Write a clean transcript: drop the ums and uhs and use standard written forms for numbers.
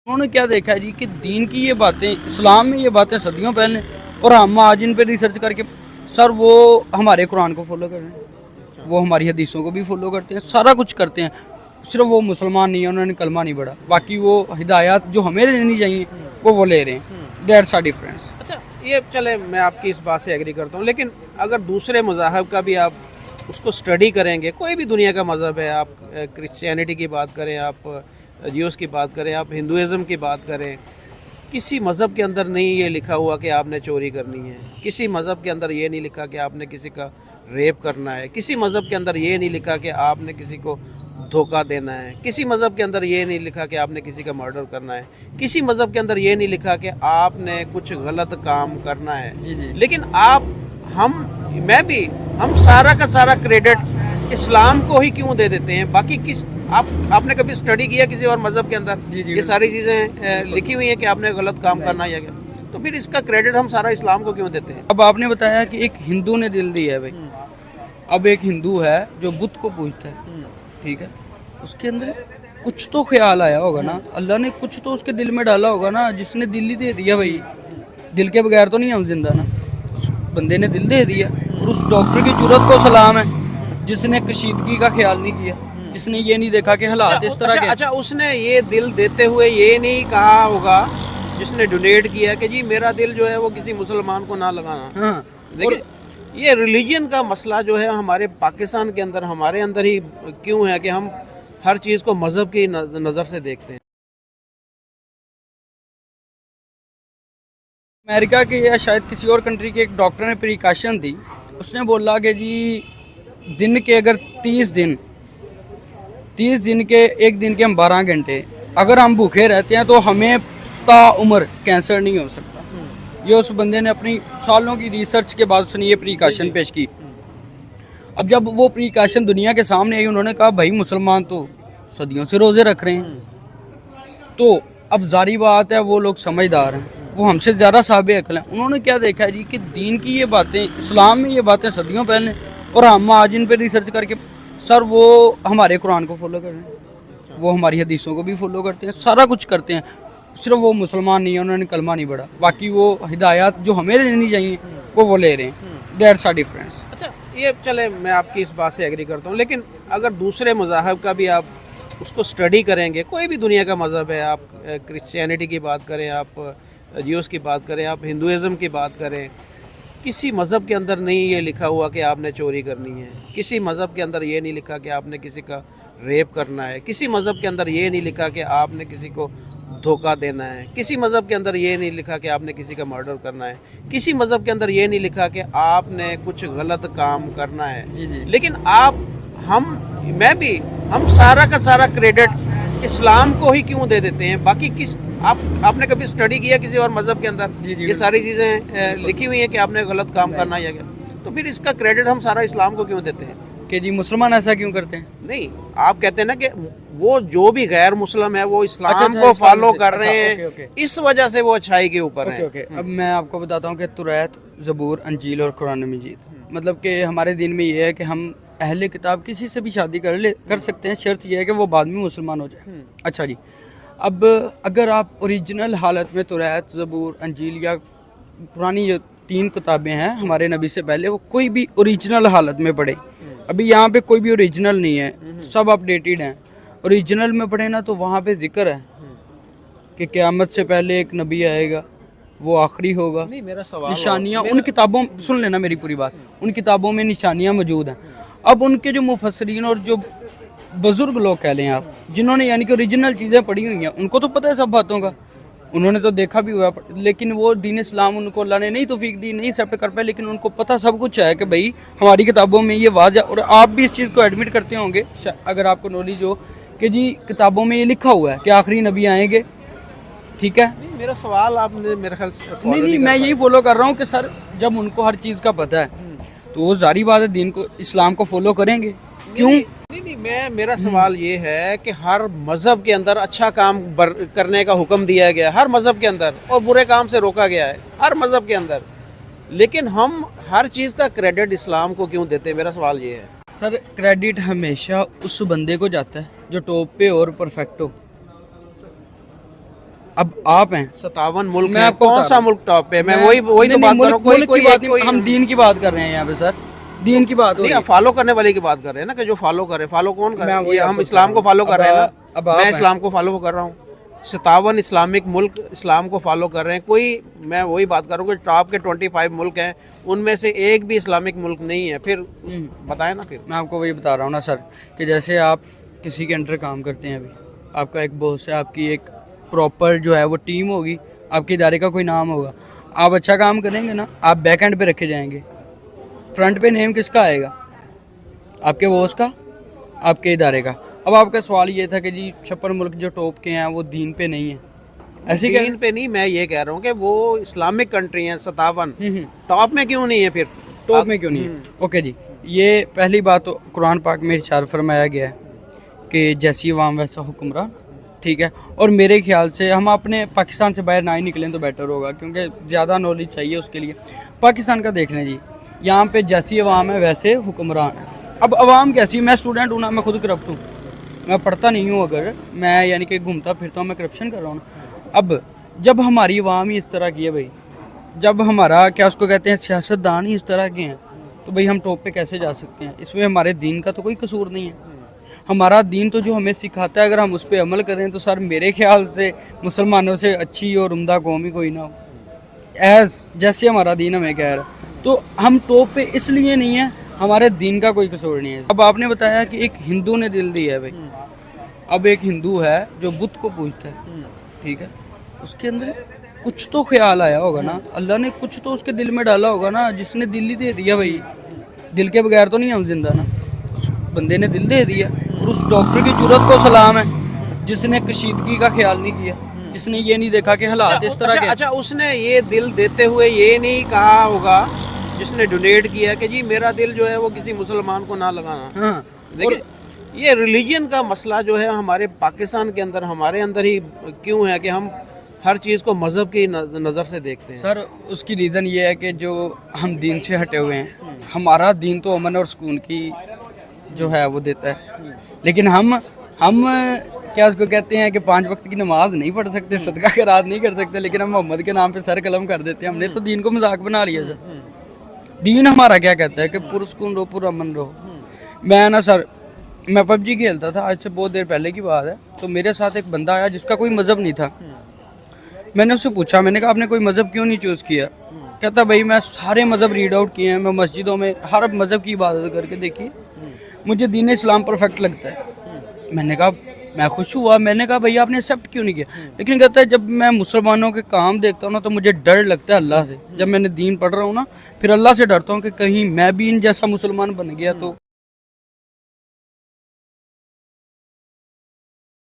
انہوں نے کیا دیکھا ہے جی کہ دین کی یہ باتیں اسلام میں یہ باتیں صدیوں پہلے اور ہم آج ان پہ ریسرچ کر کے سر وہ ہمارے قرآن کو فالو کر رہے ہیں، وہ ہماری حدیثوں کو بھی فالو کرتے ہیں، سارا کچھ کرتے ہیں، صرف وہ مسلمان نہیں ہیں، انہوں نے کلمہ نہیں پڑھا، باقی وہ ہدایات جو ہمیں لینی چاہیے وہ لے رہے ہیں، دیٹس آ ڈفرینس۔ اچھا یہ چلے میں آپ کی اس بات سے ایگری کرتا ہوں، لیکن اگر دوسرے مذاہب کا بھی آپ اس کو اسٹڈی کریں گے، کوئی بھی دنیا کا مذہب ہے، آپ کرسچینٹی کی بات کریں، آپ جیوس کی بات کریں، آپ ہندوازم کی بات کریں، کسی مذہب کے اندر نہیں یہ لکھا ہوا کہ آپ نے چوری کرنی ہے، کسی مذہب کے اندر یہ نہیں لکھا کہ آپ نے کسی کا ریپ کرنا ہے، کسی مذہب کے اندر یہ نہیں لکھا کہ آپ نے کسی کو دھوکہ دینا ہے، کسی مذہب کے اندر یہ نہیں لکھا کہ آپ نے کسی کا مرڈر کرنا ہے، کسی مذہب کے اندر یہ نہیں لکھا کہ آپ نے کچھ غلط کام کرنا ہے۔ لیکن ہم سارا کا سارا کریڈٹ اسلام کو ہی کیوں دے دیتے ہیں؟ باقی آپ نے کبھی اسٹڈی کیا کسی اور مذہب کے اندر یہ ساری چیزیں لکھی ہوئی ہیں کہ آپ نے غلط کام کرنا ہے، تو پھر اس کا کریڈٹ ہم سارا اسلام کو کیوں دیتے ہیں؟ اب آپ نے بتایا کہ ایک ہندو نے دل دیا ہے بھائی، اب ایک ہندو ہے جو بدھ کو پوجتا ہے، ٹھیک ہے، اس کے اندر کچھ تو خیال آیا ہوگا نا، اللہ نے کچھ تو اس کے دل میں ڈالا ہوگا نا، جس نے دل ہی دے دیا بھائی، دل کے بغیر تو نہیں ہم زندہ نا، اس بندے نے دل دے دیا، اور اس ڈاکٹر کی جرت کو سلام ہے جس نے کشیدگی کا خیال نہیں کیا، جس نے یہ نہیں دیکھا کہ حالات اس طرح کے۔ اچھا اس نے یہ دل دیتے ہوئے یہ نہیں کہا ہوگا جس نے ڈونیٹ کیا کہ جی میرا دل جو ہے وہ کسی مسلمان کو نہ لگانا۔ ہاں، دیکھیں یہ ریلیجن کا مسئلہ جو ہے ہمارے پاکستان کے اندر ہمارے اندر ہی کیوں ہے کہ ہم ہر چیز کو مذہب کی نظر سے دیکھتے ہیں۔ امریکہ کے یا شاید کسی اور کنٹری کے ایک ڈاکٹر نے پریکاشن دی، اس نے بولا کہ جی دن کے اگر 30 دن کے ایک دن کے ہم 12 گھنٹے اگر ہم بھوکے رہتے ہیں تو ہمیں تا عمر کینسر نہیں ہو سکتا۔ یہ اس بندے نے اپنی سالوں کی ریسرچ کے بعد اس نے یہ پریکاشن پیش کی۔ اب جب وہ پریکاشن دنیا کے سامنے آئی، انہوں نے کہا بھائی مسلمان تو صدیوں سے روزے رکھ رہے ہیں، تو اب ظاہری بات ہے وہ لوگ سمجھدار ہیں، وہ ہم سے زیادہ صاحب عقل ہیں، انہوں نے کیا دیکھا ہے جی کہ دین کی یہ باتیں اسلام میں یہ باتیں صدیوں پہلے اور ہم آج ان پہ ریسرچ کر کے سر وہ ہمارے قرآن کو فالو کر رہے ہیں، وہ ہماری حدیثوں کو بھی فالو کرتے ہیں، سارا کچھ کرتے ہیں، صرف وہ مسلمان نہیں ہیں، انہوں نے کلمہ نہیں پڑھا، باقی وہ ہدایات جو ہمیں لینی چاہیے وہ لے رہے ہیں، دیٹس آ ڈفرینس۔ اچھا یہ چلے میں آپ کی اس بات سے ایگری کرتا ہوں، لیکن اگر دوسرے مذاہب کا بھی آپ اس کو اسٹڈی کریں گے، کوئی بھی دنیا کا مذہب ہے، آپ کرسچینٹی کی بات کریں، آپ جیوس کی بات کریں، آپ ہندوازم کی بات کریں، کسی مذہب کے اندر نہیں یہ لکھا ہوا کہ آپ نے چوری کرنی ہے، کسی مذہب کے اندر یہ نہیں لکھا کہ آپ نے کسی کا ریپ کرنا ہے، کسی مذہب کے اندر یہ نہیں لکھا کہ آپ نے کسی کو دھوکہ دینا ہے، کسی مذہب کے اندر یہ نہیں لکھا کہ آپ نے کسی کا مرڈر کرنا ہے، کسی مذہب کے اندر یہ نہیں لکھا کہ آپ نے کچھ غلط کام کرنا ہے۔ لیکن ہم سارا کا سارا کریڈٹ اسلام کو ہی کیوں دے دیتے ہیں؟ باقی آپ نے کبھی اسٹڈی کیا کسی اور مذہب کے اندر یہ ساری چیزیں لکھی ہوئی ہیں کہ آپ نے غلط کام کرنا ہے، تو پھر اس کا کریڈٹ ہم سارا اسلام کو کیوں دیتے ہیں؟ کہ جی مسلمان ایسا کیوں کرتے ہیں؟ نہیں آپ کہتے ہیں نا کہ وہ جو بھی غیر مسلم ہے وہ اسلام کو فالو کر رہے ہیں، اس وجہ سے وہ اچھائی کے اوپر ہیں۔ اب میں آپ کو بتاتا ہوں کہ توریت، زبور، انجیل اور قرآن مجید، مطلب کہ ہمارے دین میں یہ ہے کہ ہم اہل کتاب کسی سے بھی شادی کر سکتے ہیں، شرط یہ ہے کہ وہ بعد میں مسلمان ہو جائے۔ اچھا جی، اب اگر آپ اوریجنل حالت میں توریت، زبور، انجیل یا پرانی جو 3 کتابیں ہیں ہمارے نبی سے پہلے، وہ کوئی بھی اوریجنل حالت میں پڑھے، ابھی یہاں پہ کوئی بھی اوریجنل نہیں ہے، سب اپ ڈیٹڈ ہیں، اوریجنل میں پڑھے نا تو وہاں پہ ذکر ہے کہ قیامت سے پہلے ایک نبی آئے گا، وہ آخری ہوگا، نشانیاں ان کتابوں، سن لینا میری پوری بات، ان کتابوں میں نشانیاں موجود ہیں۔ اب ان کے جو مفسرین اور جو بزرگ لوگ کہہ لیں آپ، جنہوں نے یعنی کہ اوریجنل چیزیں پڑھی ہوئی ہیں، ان کو تو پتہ ہے سب باتوں کا، انہوں نے تو دیکھا بھی ہوا، لیکن وہ دین اسلام ان کو اللہ نے نہیں توفیق دی، نہیں ایکسیپٹ کر پائے، لیکن ان کو پتہ سب کچھ ہے کہ بھائی ہماری کتابوں میں یہ واضح، اور آپ بھی اس چیز کو ایڈمٹ کرتے ہوں گے اگر آپ کو نالج ہو کہ جی کتابوں میں یہ لکھا ہوا ہے کہ آخری نبی آئیں گے، ٹھیک ہے؟ میرا سوال آپ نے میرے خیال سے نہیں میں یہی فالو کر رہا ہوں کہ سر جب ان کو ہر چیز کا پتہ ہے تو وہ ظاہری بات ہے دین کو، اسلام کو فالو کریں گے، کیوں؟ نہیں میرا سوال یہ ہے کہ ہر مذہب کے اندر اچھا کام کرنے کا حکم دیا گیا ہے، ہر مذہب کے اندر، اور برے کام سے روکا گیا ہے ہر مذہب کے اندر، لیکن ہم ہر چیز کا کریڈٹ اسلام کو کیوں دیتے ہیں؟ میرا سوال یہ ہے سر، کریڈٹ ہمیشہ اس بندے کو جاتا ہے جو ٹاپ پہ اور پرفیکٹ ہو۔ اب آپ ہیں 57 ملک میں ہیں, آپ کو کون بتا سا رہا ہوں. ملک ٹاپ پہ ہے؟ میں میں- وہی نہیں، تو نہیں، بات کر رہا ہوں. کوئی ملک کوئی کی بات ایک کوئی نہیں, ہم دین کی بات کر رہے ہیں یہاں پہ سر, دین کی بات ہو رہی نہیں, ہے. فالو کرنے والے کی بات کر رہے ہیں نا, کہ جو فالو کرے. فالو کون کر میں رہا ہے؟ وہی یہ آپ ہم کو اسلام بتا کو رہا فالو ہوں. کر رہے ہیں نا. اب آپ میں ہیں. اسلام کو فالو کر رہا ہوں. 57 اسلامک ملک اسلام کو فالو کر رہے ہیں. کوئی, میں وہی بات کر رہا ہوں کہ ٹاپ کے 25 ملک ہیں, ان میں سے ایک بھی اسلامک ملک نہیں ہے. پھر بتائیں نا. پھر میں آپ کو وہی بتا رہا ہوں نا سر, کہ جیسے آپ کسی کے انڈر کام کرتے ہیں, ابھی آپ کا ایک باس ہے, آپ کی ایک پراپر جو ہے وہ ٹیم ہوگی, آپ کے ادارے کا کوئی نام ہوگا, آپ اچھا کام کریں گے نا, آپ بیک اینڈ پہ رکھے جائیں گے. فرنٹ پہ نیم کس کا آئے گا؟ آپ کے باس کا, آپ کے ادارے کا. اب آپ کا سوال یہ تھا کہ جی 56 ملک جو ٹاپ کے ہیں وہ دین پہ نہیں ہیں, ایسے کیا؟ دین پہ نہیں, میں یہ کہہ رہا ہوں کہ وہ اسلامک کنٹری ہیں 57, ٹاپ میں کیوں نہیں ہے پھر؟ ٹاپ میں کیوں نہیں ہے؟ اوکے جی, یہ پہلی بات تو قرآن پاک میں ارشاد فرمایا گیا ہے کہ جیسی عوام ویسا حکمران, ٹھیک ہے. اور میرے خیال سے ہم اپنے پاکستان سے باہر نہ ہی نکلیں تو بیٹر ہوگا, کیونکہ زیادہ نالج چاہیے اس کے لیے. پاکستان کا دیکھ لیں جی, یہاں پہ جیسی عوام ہے ویسے حکمران ہے. اب عوام کیسی, میں اسٹوڈنٹ ہوں نا, میں خود کرپٹ ہوں, میں پڑھتا نہیں ہوں, اگر میں یعنی کہ گھومتا پھرتا ہوں, میں کرپشن کر رہا ہوں نا. اب جب ہماری عوام ہی اس طرح کی ہے بھائی, جب ہمارا کیا اس کو کہتے ہیں سیاستدان ہی اس طرح کے ہیں, تو بھائی ہم ٹاپ پہ کیسے جا سکتے ہیں؟ اس میں ہمارے دین کا تو کوئی قصور نہیں ہے. ہمارا دین تو جو ہمیں سکھاتا ہے, اگر ہم اس پہ عمل کریں تو سر میرے خیال سے مسلمانوں سے اچھی اور عمدہ قوم ہی کوئی نہ ہو, جیسے ہمارا دین ہمیں کہہ رہا ہے. تو ہم ٹاپ پہ اس لیے نہیں ہیں, ہمارے دین کا کوئی قصور نہیں ہے. اب آپ نے بتایا کہ ایک ہندو نے دل دیا ہے بھائی. اب ایک ہندو ہے جو بدھ کو پوجتا ہے, ٹھیک ہے, اس کے اندر کچھ تو خیال آیا ہوگا نا, اللہ نے کچھ تو اس کے دل میں ڈالا ہوگا نا, جس نے دل ہی دے دیا بھائی. دل کے بغیر تو نہیں ہم زندہ نا, اس بندے نے دل دے دیا. اور اس ڈاکٹر کی جرت کو سلام ہے جس نے کشیدگی کا خیال نہیں کیا, جس نے یہ نہیں دیکھا کہ حالات اس طرح کے. اچھا, اس نے یہ دل دیتے ہوئے یہ نہیں کہا ہوگا جس نے ڈونیٹ کیا کہ جی میرا دل جو ہے وہ کسی مسلمان کو نہ لگانا. ہاں, دیکھیں, یہ ریلیجن کا مسئلہ جو ہے ہمارے پاکستان کے اندر, ہمارے اندر ہی کیوں ہے کہ ہم ہر چیز کو مذہب کی نظر سے دیکھتے ہیں. سر اس کی ریزن یہ ہے کہ جو ہم دین سے ہٹے ہوئے ہیں. ہمارا دین تو امن اور سکون کی جو ہے وہ دیتا ہے, لیکن ہم کیا اس کو کہتے ہیں کہ 5 وقت کی نماز نہیں پڑھ سکتے, صدقہ خیرات نہیں کر سکتے, لیکن ہم محمد کے نام پہ سر قلم کر دیتے ہیں. ہم نے تو دین کو مذاق بنا لیا سر. دین ہمارا کیا کہتا ہے کہ پرسکون رہو, پر امن رہو. میں نا سر, میں پب جی کھیلتا تھا, آج سے بہت دیر پہلے کی بات ہے. تو میرے ساتھ ایک بندہ آیا جس کا کوئی مذہب نہیں تھا. میں نے اس سے پوچھا, میں نے کہا آپ نے کوئی مذہب کیوں نہیں چوز کیا؟ کہتا بھائی میں سارے مذہب ریڈ آؤٹ کیے ہیں, میں مسجدوں میں ہر مذہب کی عبادت کر کے دیکھی, مجھے دین اسلام پرفیکٹ لگتا ہے. میں نے کہا, میں خوش ہوا, میں نے کہا بھائی آپ نے ایکسیپٹ کیوں نہیں کیا؟ لیکن کہتا ہے جب میں مسلمانوں کے کام دیکھتا ہوں نا تو مجھے ڈر لگتا ہے اللہ سے. جب میں نے دین پڑھ رہا ہوں نا, پھر اللہ سے ڈرتا ہوں کہ کہیں میں بھی ان جیسا مسلمان بن گیا تو